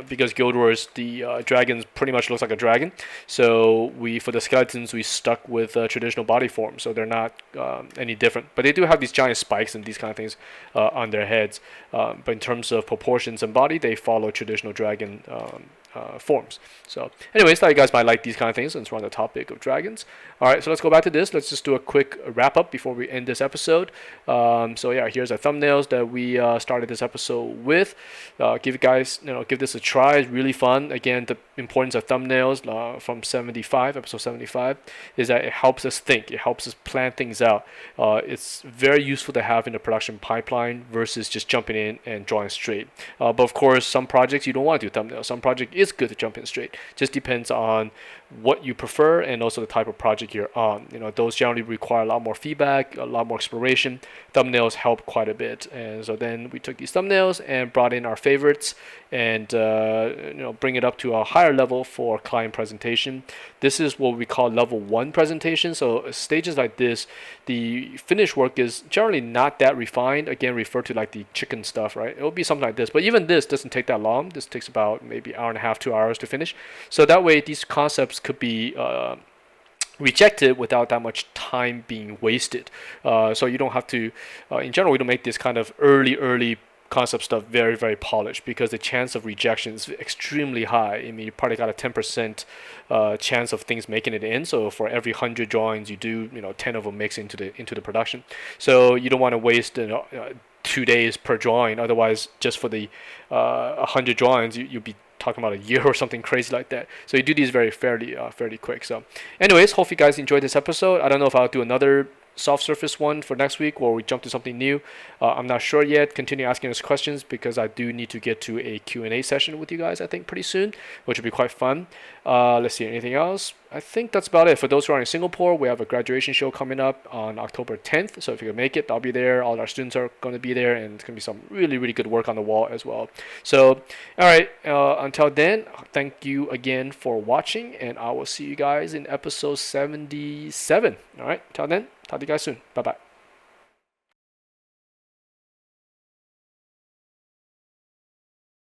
because Guild Wars the dragons pretty much looks like a dragon. So for the skeletons we stuck with traditional body form, so they're not any different. But they do have these giant spikes and these kind of things on their heads. But in terms of proportions and body, they follow traditional dragon forms. So anyways, thought you guys might like these kind of things since we're on the topic of dragons. All right, so let's go back to this. Let's just do a quick wrap up before we end this episode. So yeah, here's our thumbnails that we started this episode with. Give you guys, give this a try. It's really fun. Again, the importance of thumbnails from episode 75, is that it helps us think. It helps us plan things out. It's very useful to have in the production pipeline versus just jumping in and drawing straight. But of course, some projects you don't want to do thumbnails. Some project is good to jump in straight. Just depends on what you prefer and also the type of project you're on. Those generally require a lot more feedback, a lot more exploration. Thumbnails help quite a bit. And so then we took these thumbnails and brought in our favorites and bring it up to a higher level for client presentation. This is what we call level 1 presentation. So stages like this, the finished work is generally not that refined. Again, refer to like the chicken stuff, right? It'll be something like this. But even this doesn't take that long. This takes about maybe hour and a half, 2 hours to finish. So that way these concepts could be rejected without that much time being wasted. So you don't have to, in general, we don't make this kind of early concept stuff very, very polished, because the chance of rejection is extremely high. I mean, you probably got a 10% chance of things making it in. So for every 100 drawings you do, 10 of them makes into the production. So you don't want to waste 2 days per drawing. Otherwise, just for the 100 drawings, you'll be talking about a year or something crazy like that. So you do these fairly quick. So anyways, hope you guys enjoyed this episode. I don't know if I'll do another soft surface one for next week, or we jump to something new. I'm not sure yet. Continue asking us questions, because I do need to get to a Q&A session with you guys, I think, pretty soon, which will be quite fun. Let's see, anything else? I think that's about it. For those who are in Singapore, we have a graduation show coming up on October 10th. So if you can make it, I'll be there. All our students are going to be there, and it's going to be some really, really good work on the wall as well. So, all right, until then, thank you again for watching, and I will see you guys in episode 77. All right, until then, talk to you guys soon. Bye-bye.